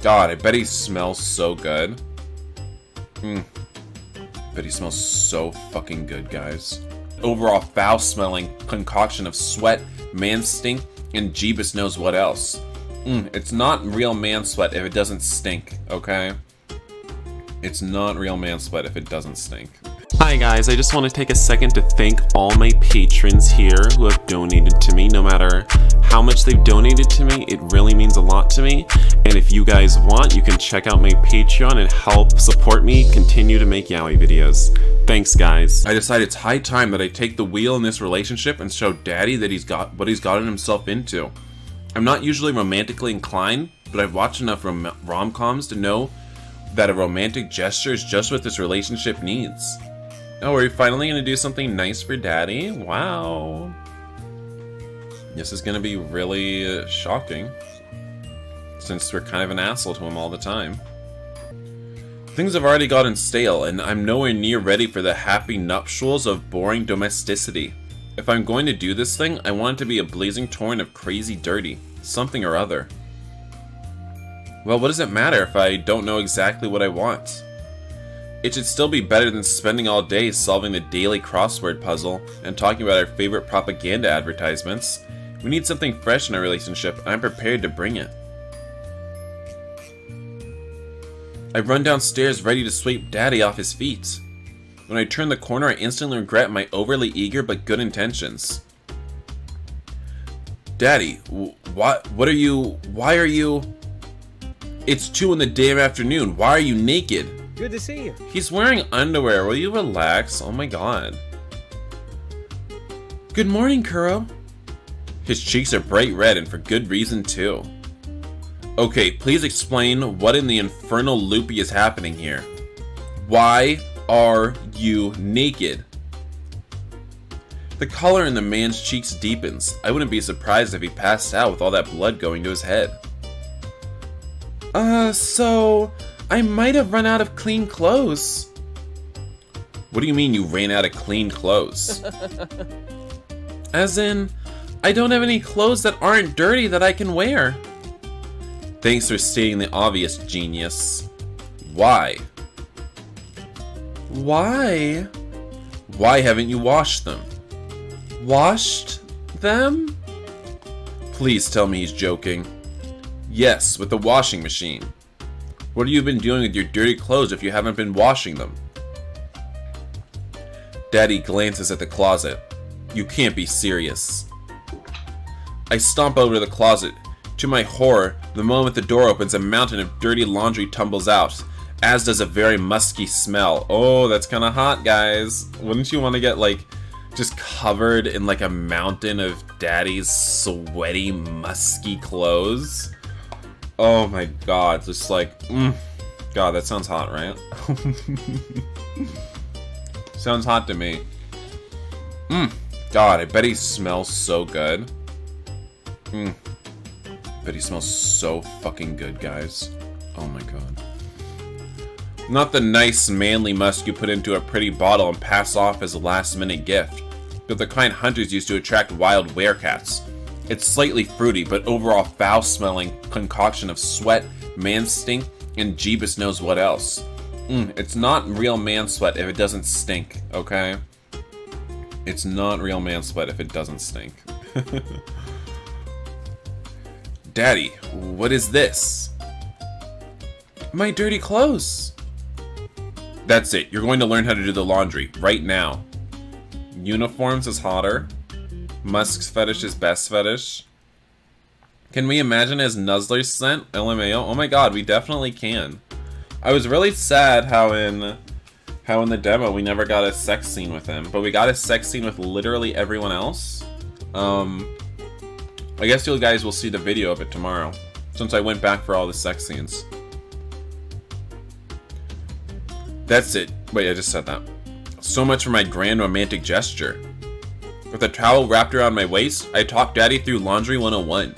God, I bet he smells so good. Bet he smells so fucking good, guys. Overall foul-smelling concoction of sweat, man stink, and Jeebus knows what else. It's not real man sweat if it doesn't stink, okay? It's not real man sweat if it doesn't stink. Hi guys, I just want to take a second to thank all my patrons here who have donated to me. No matter how much they've donated to me, it really means a lot to me. And if you guys want, you can check out my Patreon and help support me continue to make yaoi videos. Thanks guys. I decided it's high time that I take the wheel in this relationship and show Daddy that he's gotten himself into. I'm not usually romantically inclined, but I've watched enough rom-coms to know that a romantic gesture is just what this relationship needs. Oh, are we finally gonna do something nice for Daddy? Wow. This is gonna be really shocking, since we're kind of an asshole to him all the time. Things have already gotten stale, and I'm nowhere near ready for the happy nuptials of boring domesticity. If I'm going to do this thing, I want it to be a blazing torrent of crazy dirty, something or other. Well, what does it matter if I don't know exactly what I want? It should still be better than spending all day solving the daily crossword puzzle and talking about our favorite propaganda advertisements. We need something fresh in our relationship, and I'm prepared to bring it. I run downstairs ready to sweep Daddy off his feet. When I turn the corner, I instantly regret my overly eager but good intentions. Daddy, why are you... It's 2 in the damn afternoon. Why are you naked? Good to see you. He's wearing underwear. Will you relax? Oh my god. Good morning, Kuro. His cheeks are bright red, and for good reason too. Okay, please explain what in the infernal loopy is happening here. Why are you naked? The color in the man's cheeks deepens. I wouldn't be surprised if he passed out with all that blood going to his head. So... I might have run out of clean clothes. What do you mean you ran out of clean clothes? As in, I don't have any clothes that aren't dirty that I can wear. Thanks for stating the obvious, genius. Why? Why? Why haven't you washed them? Washed them? Please tell me he's joking. Yes, with the washing machine. What have you been doing with your dirty clothes if you haven't been washing them? Daddy glances at the closet. You can't be serious. I stomp over to the closet. To my horror, the moment the door opens, a mountain of dirty laundry tumbles out, as does a very musky smell. Oh, that's kind of hot, guys. Wouldn't you want to get, like, just covered in, like, a mountain of Daddy's sweaty, musky clothes? Oh my god, just like, God, that sounds hot, right? Sounds hot to me. God, I bet he smells so good. Bet he smells so fucking good, guys. Oh my god. Not the nice, manly musk you put into a pretty bottle and pass off as a last-minute gift, but the kind hunters used to attract wild werecats. It's slightly fruity, but overall foul-smelling concoction of sweat, man stink, and Jeebus knows what else. It's not real man sweat if it doesn't stink, okay? It's not real man sweat if it doesn't stink. Daddy, what is this? My dirty clothes. That's it. You're going to learn how to do the laundry right now. Uniforms is hotter. Musk's fetish is best fetish. Can we imagine his Nuzzler's scent? LMAO? Oh my god, we definitely can. I was really sad how in the demo we never got a sex scene with him, but we got a sex scene with literally everyone else. I guess you guys will see the video of it tomorrow, since I went back for all the sex scenes. That's it. Wait, I just said that. So much for my grand romantic gesture. With a towel wrapped around my waist, I talked Daddy through Laundry 101.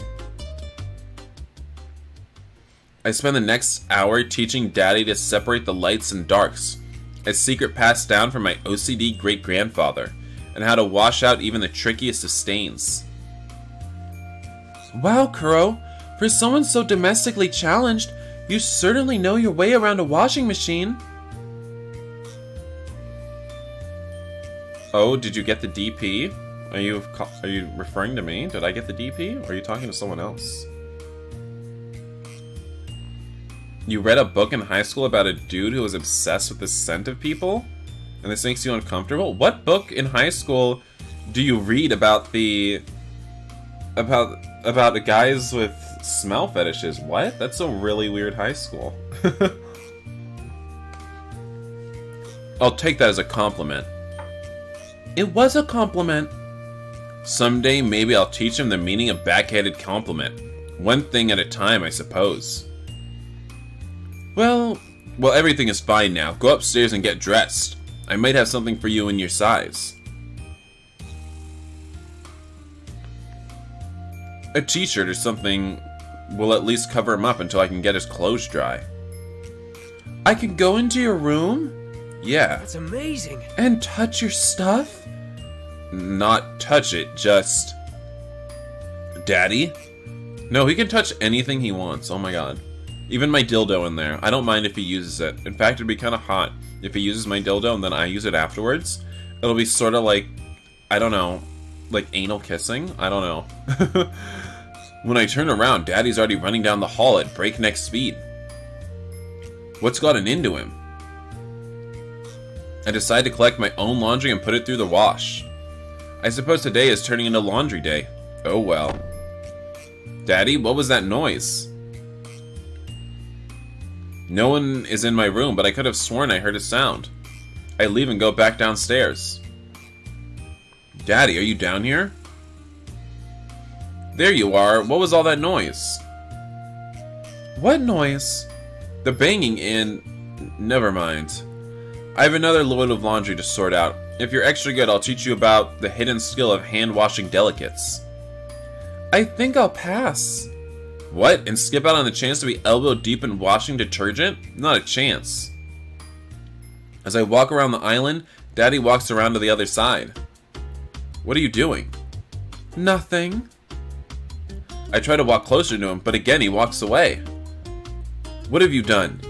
I spend the next hour teaching Daddy to separate the lights and darks, a secret passed down from my OCD great-grandfather, and how to wash out even the trickiest of stains. Wow, Kuro, For someone so domestically challenged, you certainly know your way around a washing machine. Oh, did you get the DP? Are you referring to me? Did I get the DP? Or are you talking to someone else? You read a book in high school about a dude who was obsessed with the scent of people? And this makes you uncomfortable? What book in high school do you read about the... about the guys with smell fetishes? What? That's a really weird high school. I'll take that as a compliment. It was a compliment. Someday, maybe I'll teach him the meaning of backhanded compliment. One thing at a time, I suppose. Well, everything is fine now. Go upstairs and get dressed. I might have something for you in your size. A t-shirt or something will at least cover him up until I can get his clothes dry. I can go into your room? Yeah. That's amazing. And touch your stuff? Not touch it, just... Daddy? No, he can touch anything he wants. Oh my god. Even my dildo in there. I don't mind if he uses it. In fact, it'd be kind of hot if he uses my dildo and then I use it afterwards. It'll be sort of like, I don't know, like anal kissing? I don't know. When I turn around, Daddy's already running down the hall at breakneck speed. What's gotten into him? I decide to collect my own laundry and put it through the wash. I suppose today is turning into laundry day. Oh well. Daddy, what was that noise? No one is in my room, but I could have sworn I heard a sound. I leave and go back downstairs. Daddy, are you down here? There you are. What was all that noise? What noise? The banging in... Never mind. I have another load of laundry to sort out. If you're extra good, I'll teach you about the hidden skill of hand-washing delicates. I think I'll pass. What? And skip out on the chance to be elbow deep in washing detergent? Not a chance. As I walk around the island, Daddy walks around to the other side. What are you doing? Nothing. I try to walk closer to him, but again he walks away. What have you done?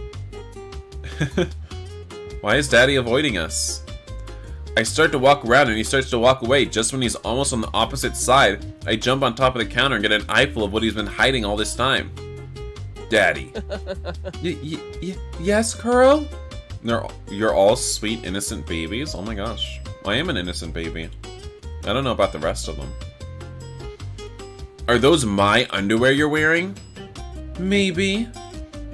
Why is Daddy avoiding us? I start to walk around and he starts to walk away. Just when he's almost on the opposite side, I jump on top of the counter and get an eyeful of what he's been hiding all this time. Daddy. Yes, Kuro? You're all sweet, innocent babies? Oh my gosh. I am an innocent baby. I don't know about the rest of them. Are those my underwear you're wearing? Maybe.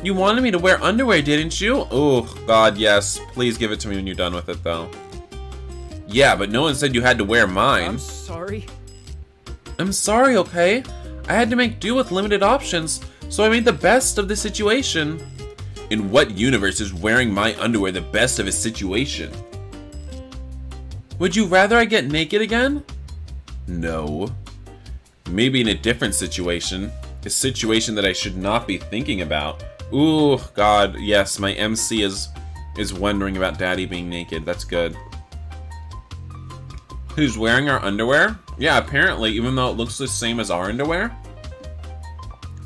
You wanted me to wear underwear, didn't you? Oh, God, yes. Please give it to me when you're done with it, though. Yeah, but no one said you had to wear mine. I'm sorry. I'm sorry, okay? I had to make do with limited options, so I made the best of the situation. In what universe is wearing my underwear the best of a situation? Would you rather I get naked again? No. Maybe in a different situation. A situation that I should not be thinking about. Ooh, God, yes, my MC is wondering about Daddy being naked. That's good. Who's wearing our underwear? Yeah, apparently, even though it looks the same as our underwear.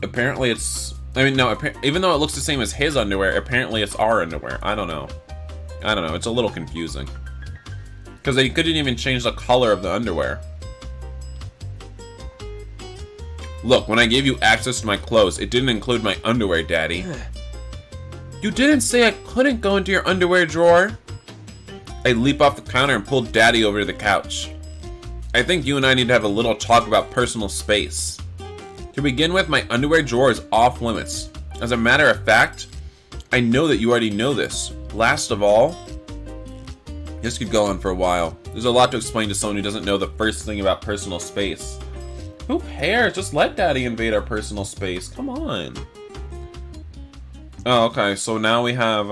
Apparently it's... I mean, no, even though it looks the same as his underwear, apparently it's our underwear. I don't know. I don't know, it's a little confusing. Because they couldn't even change the color of the underwear. Look, when I gave you access to my clothes, it didn't include my underwear, Daddy. You didn't say I couldn't go into your underwear drawer. I leap off the counter and pull Daddy over to the couch. I think you and I need to have a little talk about personal space. To begin with, my underwear drawer is off limits. As a matter of fact, I know that you already know this. Last of all, this could go on for a while. There's a lot to explain to someone who doesn't know the first thing about personal space. Who cares? Just let Daddy invade our personal space. Come on. Oh, okay. So now we have,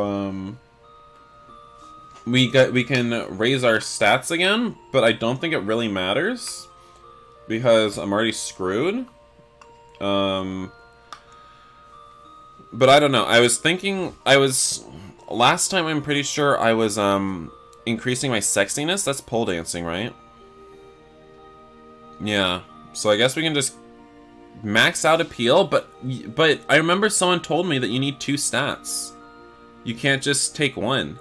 we can raise our stats again, but I don't think it really matters because I'm already screwed. But I don't know. I was thinking, last time I'm pretty sure I was, increasing my sexiness. That's pole dancing, right? Yeah. So I guess we can just max out appeal, but I remember someone told me that you need 2 stats. You can't just take one.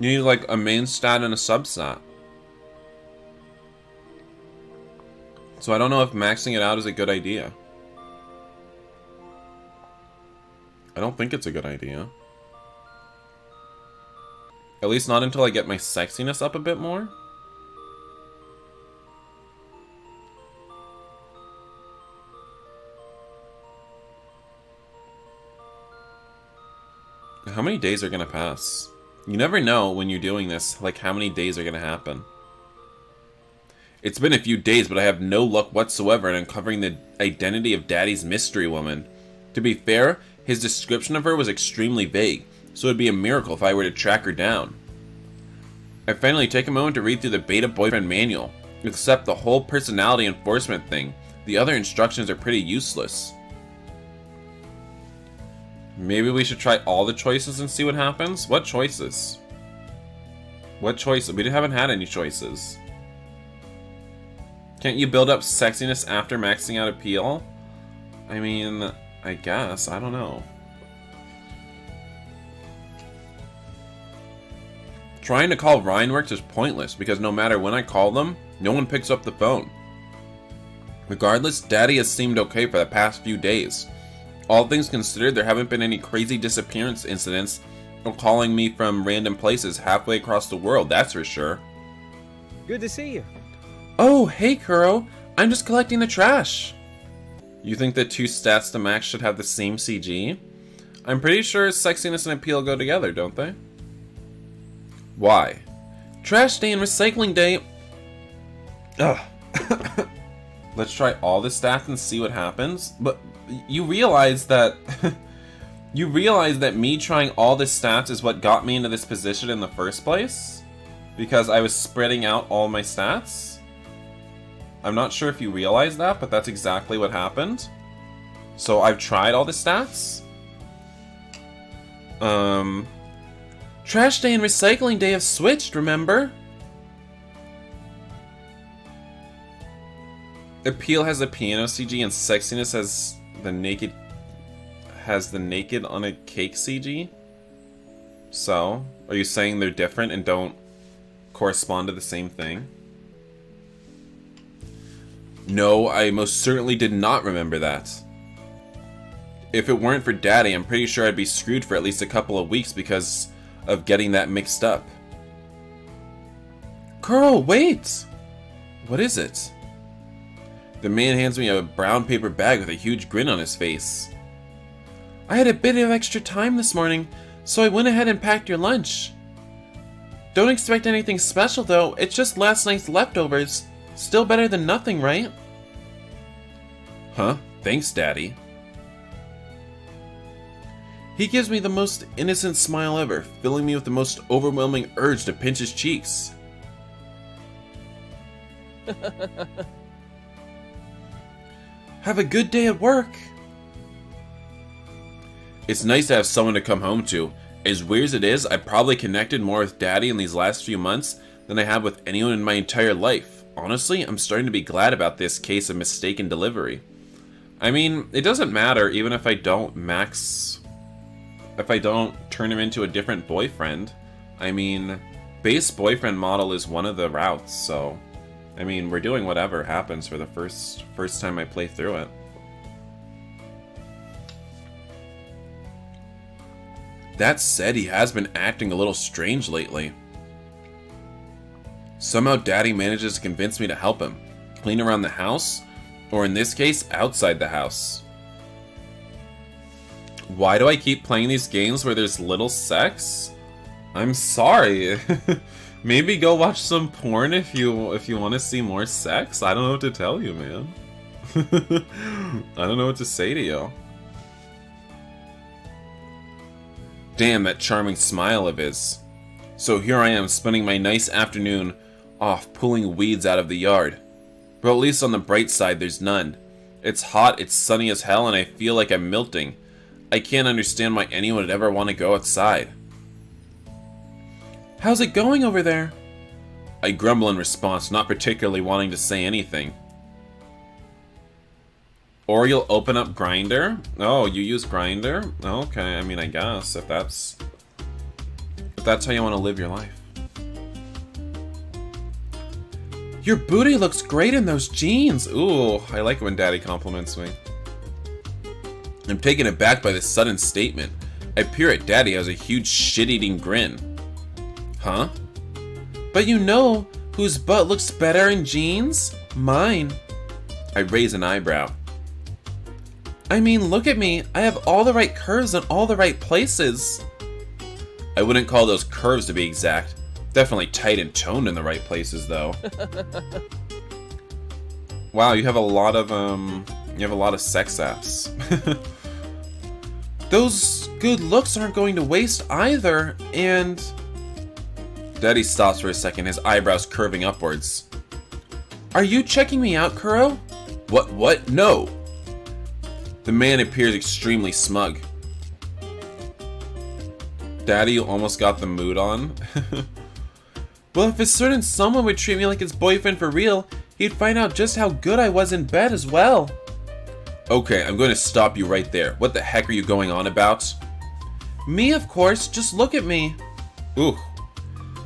You need like a main stat and a substat. So I don't know if maxing it out is a good idea. I don't think it's a good idea. At least not until I get my sexiness up a bit more. How many days are gonna pass? You never know when you're doing this, like how many days are gonna happen. It's been a few days, but I have no luck whatsoever in uncovering the identity of Daddy's mystery woman. To be fair, his description of her was extremely vague, so it'd be a miracle if I were to track her down. I finally take a moment to read through the beta boyfriend manual. Except the whole personality enforcement thing, the other instructions are pretty useless. Maybe we should try all the choices and see what happens? What choices? What choices? We haven't had any choices. Can't you build up sexiness after maxing out appeal? I mean, I guess. I don't know. Trying to call Rhineworks is pointless because no matter when I call them, no one picks up the phone. Regardless, Daddy has seemed okay for the past few days. All things considered, there haven't been any crazy disappearance incidents or calling me from random places halfway across the world, that's for sure. Good to see you. Oh, hey Kuro, I'm just collecting the trash. You think the 2 stats to max should have the same CG? I'm pretty sure sexiness and appeal go together, don't they? Why? Trash day and recycling day. Ugh. Let's try all the stats and see what happens. But you realize that you realize that me trying all the stats is what got me into this position in the first place? Because I was spreading out all my stats? I'm not sure if you realize that, but that's exactly what happened. So I've tried all the stats. Trash day and recycling day have switched, remember? Appeal has the piano CG and sexiness has the naked on a cake CG? So, are you saying they're different and don't correspond to the same thing? No, I most certainly did not remember that. If it weren't for Daddy, I'm pretty sure I'd be screwed for at least a couple of weeks because of getting that mixed up. Kuro, wait! What is it? The man hands me a brown paper bag with a huge grin on his face. I had a bit of extra time this morning, so I went ahead and packed your lunch. Don't expect anything special though, it's just last night's leftovers. Still better than nothing, right? Huh? Thanks, Daddy. He gives me the most innocent smile ever, filling me with the most overwhelming urge to pinch his cheeks. Have a good day at work. It's nice to have someone to come home to. As weird as it is, I've probably connected more with Daddy in these last few months than I have with anyone in my entire life. Honestly, I'm starting to be glad about this case of mistaken delivery. I mean, it doesn't matter even if I don't turn him into a different boyfriend. I mean, base boyfriend model is one of the routes, so I mean, we're doing whatever happens for the first time I play through it. That said, he has been acting a little strange lately. Somehow Daddy manages to convince me to help him, clean around the house, or in this case, outside the house. Why do I keep playing these games where there's little sex? I'm sorry. Maybe go watch some porn if you want to see more sex. I don't know what to tell you, man. I don't know what to say to you. Damn, that charming smile of his. So here I am spending my nice afternoon off pulling weeds out of the yard. But at least on the bright side, there's none. It's hot, it's sunny as hell, and I feel like I'm melting. I can't understand why anyone would ever want to go outside. How's it going over there? I grumble in response, not particularly wanting to say anything. Or you'll open up Grindr. Oh, you use Grindr? Okay, I mean, I guess if that's how you want to live your life. Your booty looks great in those jeans. Ooh, I like it when Daddy compliments me. I'm taken aback by this sudden statement. I peer at Daddy as a huge shit-eating grin. Huh? But you know whose butt looks better in jeans? Mine. I raise an eyebrow. I mean, look at me. I have all the right curves in all the right places. I wouldn't call those curves to be exact. Definitely tight and toned in the right places, though. Wow, you have a lot of sex apps. Those good looks aren't going to waste either, and... Daddy stops for a second, his eyebrows curving upwards. Are you checking me out, Kuro? What? No! The man appears extremely smug. Daddy almost got the mood on. Well, if a certain someone would treat me like his boyfriend for real, he'd find out just how good I was in bed as well. Okay, I'm going to stop you right there. What the heck are you going on about? Me, of course. Just look at me. Ooh.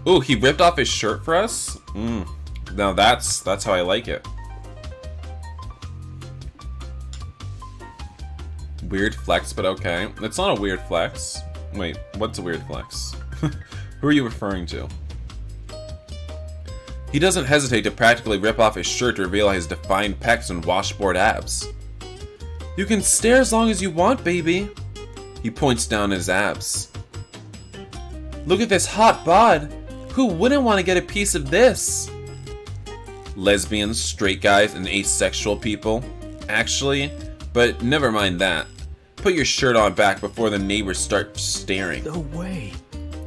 Ooh, he ripped off his shirt for us? Now that's how I like it. Weird flex, but okay. It's not a weird flex. Wait, what's a weird flex? Who are you referring to? He doesn't hesitate to practically rip off his shirt to reveal his defined pecs and washboard abs. You can stare as long as you want, baby. He points down his abs. Look at this hot bod. Who wouldn't want to get a piece of this? Lesbians, straight guys, and asexual people. Actually, but never mind that. Put your shirt on back before the neighbors start staring. No way.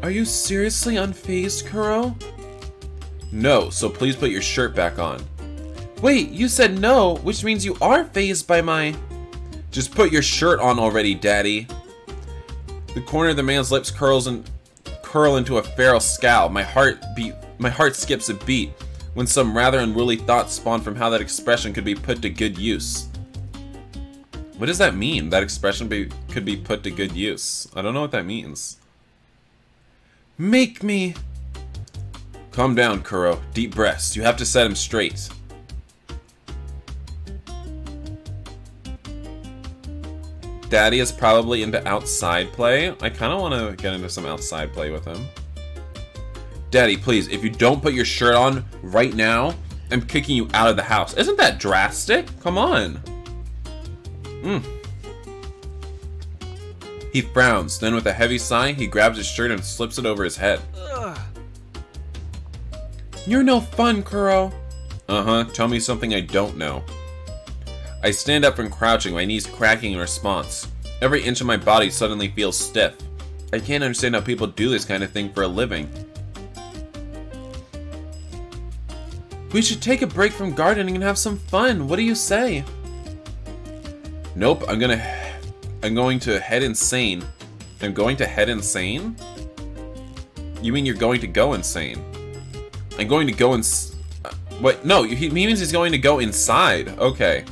Are you seriously unfazed, Kuro? No, so please put your shirt back on. Wait, you said no, which means you are fazed by my... Just put your shirt on already, Daddy. The corner of the man's lips curl into a feral scowl. My heart skips a beat when some rather unruly thoughts spawn from how that expression could be put to good use. What does that mean? That expression could be put to good use. I don't know what that means. Make me... Calm down, Kuro. Deep breaths. You have to set him straight. Daddy is probably into outside play. I kind of want to get into some outside play with him. Daddy, please, if you don't put your shirt on right now, I'm kicking you out of the house. Isn't that drastic? Come on. He frowns. Then with a heavy sigh, he grabs his shirt and slips it over his head. Ugh. You're no fun, Kuro. Uh-huh. Tell me something I don't know. I stand up from crouching, my knees cracking in response. Every inch of my body suddenly feels stiff. I can't understand how people do this kind of thing for a living. We should take a break from gardening and have some fun. What do you say? Nope, I'm going to head insane. I'm going to head insane? You mean you're going to go insane? I'm going to go wait, no, he means he's going to go inside. Okay.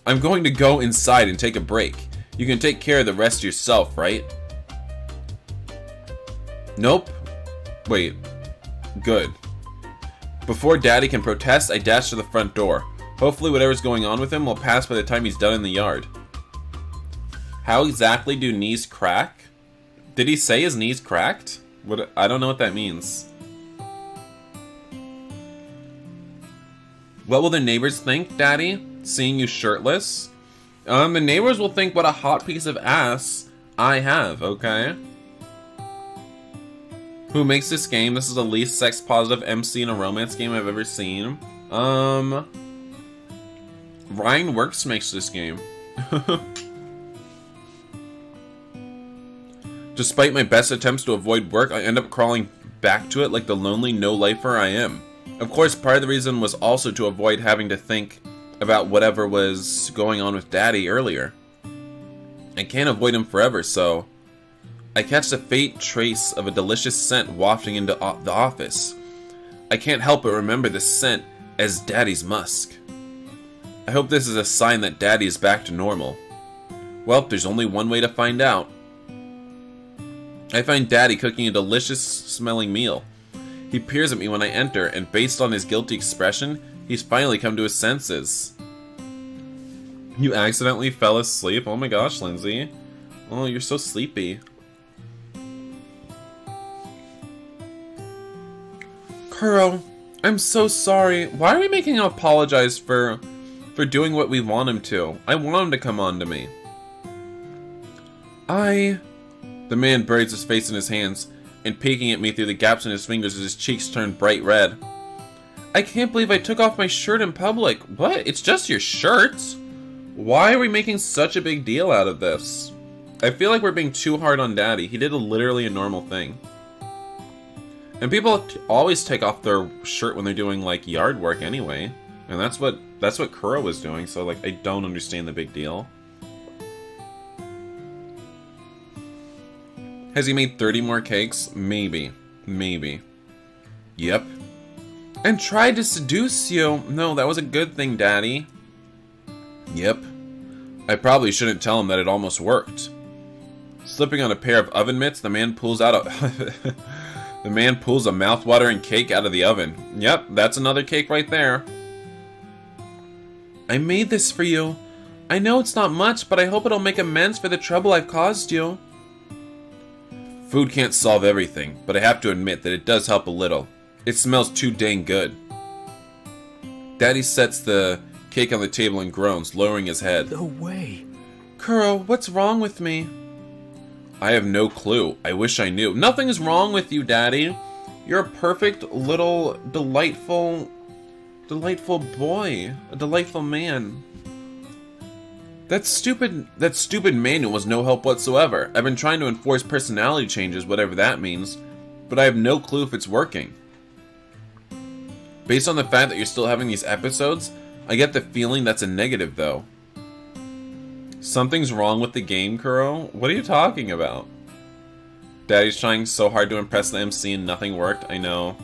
I'm going to go inside and take a break. You can take care of the rest yourself, right? Nope. Wait. Good. Before Daddy can protest, I dash to the front door. Hopefully whatever's going on with him will pass by the time he's done in the yard. How exactly do knees crack? Did he say his knees cracked? I don't know what that means. What will the neighbors think, Daddy? Seeing you shirtless? The neighbors will think what a hot piece of ass I have, okay? Who makes this game? This is the least sex-positive MC in a romance game I've ever seen. Ryan Works makes this game. Despite my best attempts to avoid work, I end up crawling back to it like the lonely no-lifer I am. Of course, part of the reason was also to avoid having to think about whatever was going on with Daddy earlier. I can't avoid him forever, so... I catch the faint trace of a delicious scent wafting into the office. I can't help but remember this scent as Daddy's musk. I hope this is a sign that Daddy is back to normal. Well, there's only one way to find out. I find Daddy cooking a delicious smelling meal. He peers at me when I enter, and based on his guilty expression, he's finally come to his senses. You accidentally fell asleep? Oh my gosh, Lindsay. Oh, you're so sleepy. Kuro, I'm so sorry. Why are we making him apologize for doing what we want him to? I want him to come on to me. The man buries his face in his hands and peeking at me through the gaps in his fingers as his cheeks turn bright red. I can't believe I took off my shirt in public. What? It's just your shirts? Why are we making such a big deal out of this? I feel like we're being too hard on Daddy. He did literally a normal thing. And people always take off their shirt when they're doing like yard work anyway. And that's what Kuro was doing, so like I don't understand the big deal. Has he made 30 more cakes? Maybe. Maybe. Yep. And tried to seduce you. No, that was a good thing, Daddy. Yep. I probably shouldn't tell him that it almost worked. Slipping on a pair of oven mitts, the man pulls out a the man pulls a mouth-watering cake out of the oven. Yep, that's another cake right there. I made this for you. I know it's not much, but I hope it'll make amends for the trouble I've caused you. Food can't solve everything, but I have to admit that it does help a little. It smells too dang good. Daddy sets the cake on the table and groans, lowering his head. No way. Kuro, what's wrong with me? I have no clue. I wish I knew. Nothing is wrong with you, Daddy. You're a perfect little delightful boy. A delightful man. That stupid manual was no help whatsoever. I've been trying to enforce personality changes, whatever that means, but I have no clue if it's working. Based on the fact that you're still having these episodes, I get the feeling that's a negative, though. Something's wrong with the game, Kuro? What are you talking about? Daddy's trying so hard to impress the MC and nothing worked, I know.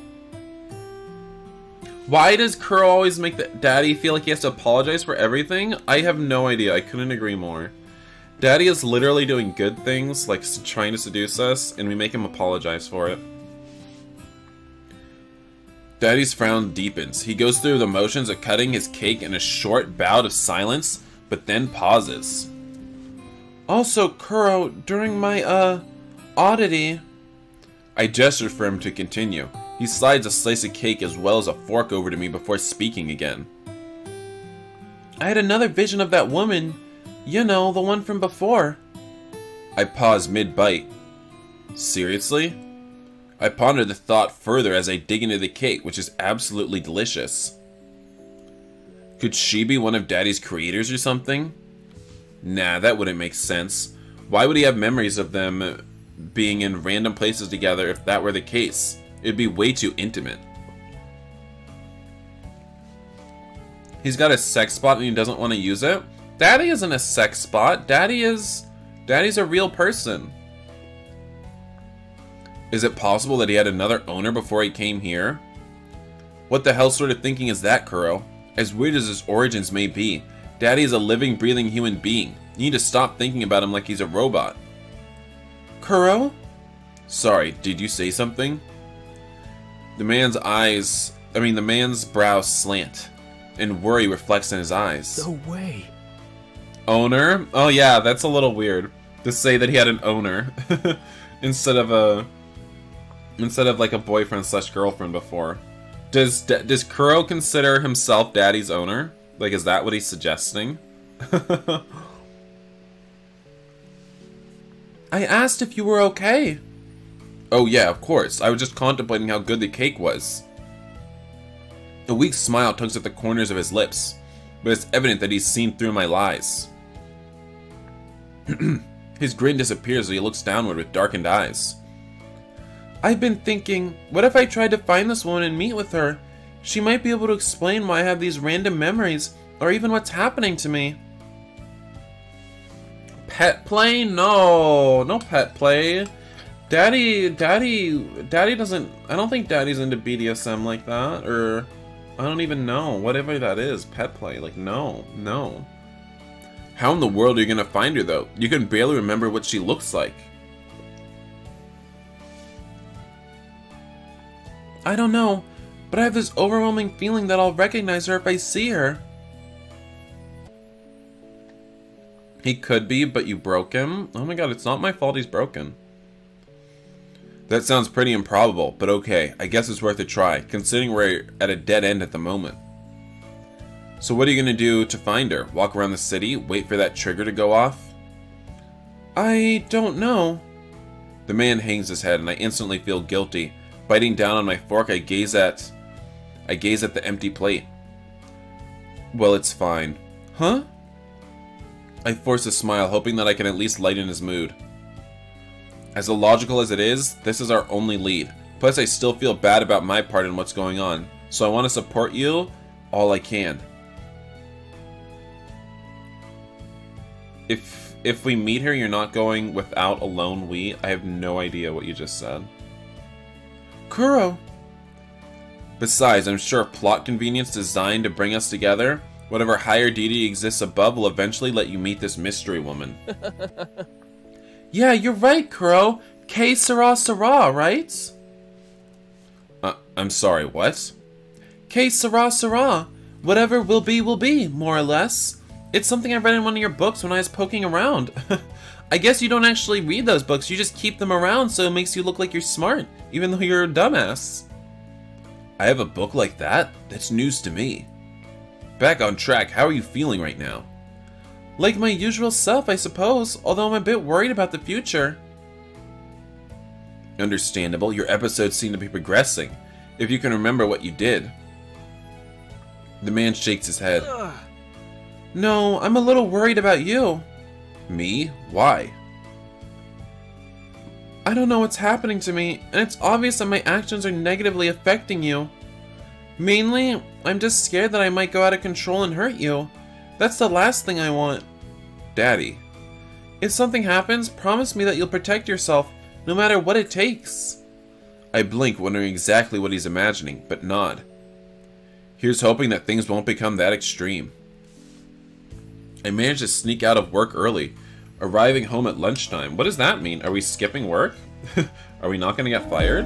Why does Kuro always make Daddy feel like he has to apologize for everything? I have no idea, I couldn't agree more. Daddy is literally doing good things, like trying to seduce us, and we make him apologize for it. Daddy's frown deepens. He goes through the motions of cutting his cake in a short bout of silence, but then pauses. Also, Kuro, during my, oddity... I gestured for him to continue. He slides a slice of cake as well as a fork over to me before speaking again. I had another vision of that woman. You know, the one from before. I paused mid-bite. Seriously? I pondered the thought further as I dig into the cake, which is absolutely delicious. Could she be one of Daddy's creators or something? Nah, that wouldn't make sense. Why would he have memories of them being in random places together if that were the case? It'd be way too intimate. He's got a sex spot and he doesn't want to use it? Daddy isn't a sex spot. Daddy's a real person. Is it possible that he had another owner before he came here? What the hell sort of thinking is that, Kuro? As weird as his origins may be, Daddy is a living, breathing human being. You need to stop thinking about him like he's a robot. Kuro? Sorry, did you say something? The man's brows slant, and worry reflects in his eyes. No way. Owner? Oh yeah, that's a little weird to say that he had an owner instead of like a boyfriend / girlfriend before. Does Kuro consider himself Daddy's owner? Like, is that what he's suggesting? I asked if you were okay. Oh yeah, of course. I was just contemplating how good the cake was. A weak smile tugs at the corners of his lips, but it's evident that he's seen through my lies. His grin disappears as he looks downward with darkened eyes. I've been thinking, what if I tried to find this woman and meet with her? She might be able to explain why I have these random memories, or even what's happening to me. Pet play? No. No pet play. Daddy doesn't... I don't think Daddy's into BDSM like that, or I don't even know. Whatever that is. Pet play. Like, no. No. How in the world are you gonna find her, though? You can barely remember what she looks like. I don't know, but I have this overwhelming feeling that I'll recognize her if I see her. He could be, but you broke him? Oh my god, it's not my fault he's broken. That sounds pretty improbable, but okay, I guess it's worth a try, considering we're at a dead end at the moment. So what are you gonna do to find her? Walk around the city? Wait for that trigger to go off? I don't know. The man hangs his head and I instantly feel guilty. Biting down on my fork, I gaze at the empty plate. Well, it's fine. Huh? I force a smile, hoping that I can at least lighten his mood. As illogical as it is, this is our only lead. Plus, I still feel bad about my part in what's going on, so I want to support you all I can. If we meet her, you're not going without a lone we. I have no idea what you just said. Kuro! Besides, I'm sure plot convenience designed to bring us together, whatever higher deity exists above will eventually let you meet this mystery woman. Yeah, you're right, Kuro. Que sera sera, right? I'm sorry, what? Que sera sera. Whatever will be, more or less. It's something I read in one of your books when I was poking around. I guess you don't actually read those books, you just keep them around so it makes you look like you're smart, even though you're a dumbass. I have a book like that? That's news to me. Back on track, how are you feeling right now? Like my usual self, I suppose, although I'm a bit worried about the future. Understandable, your episodes seem to be progressing, if you can remember what you did. The man shakes his head. No, I'm a little worried about you. Me? Why? I don't know what's happening to me, and it's obvious that my actions are negatively affecting you. Mainly, I'm just scared that I might go out of control and hurt you. That's the last thing I want. Daddy. If something happens, promise me that you'll protect yourself, no matter what it takes. I blink, wondering exactly what he's imagining, but nod. Here's hoping that things won't become that extreme. I managed to sneak out of work early, arriving home at lunchtime. What does that mean? Are we skipping work? Are we not going to get fired?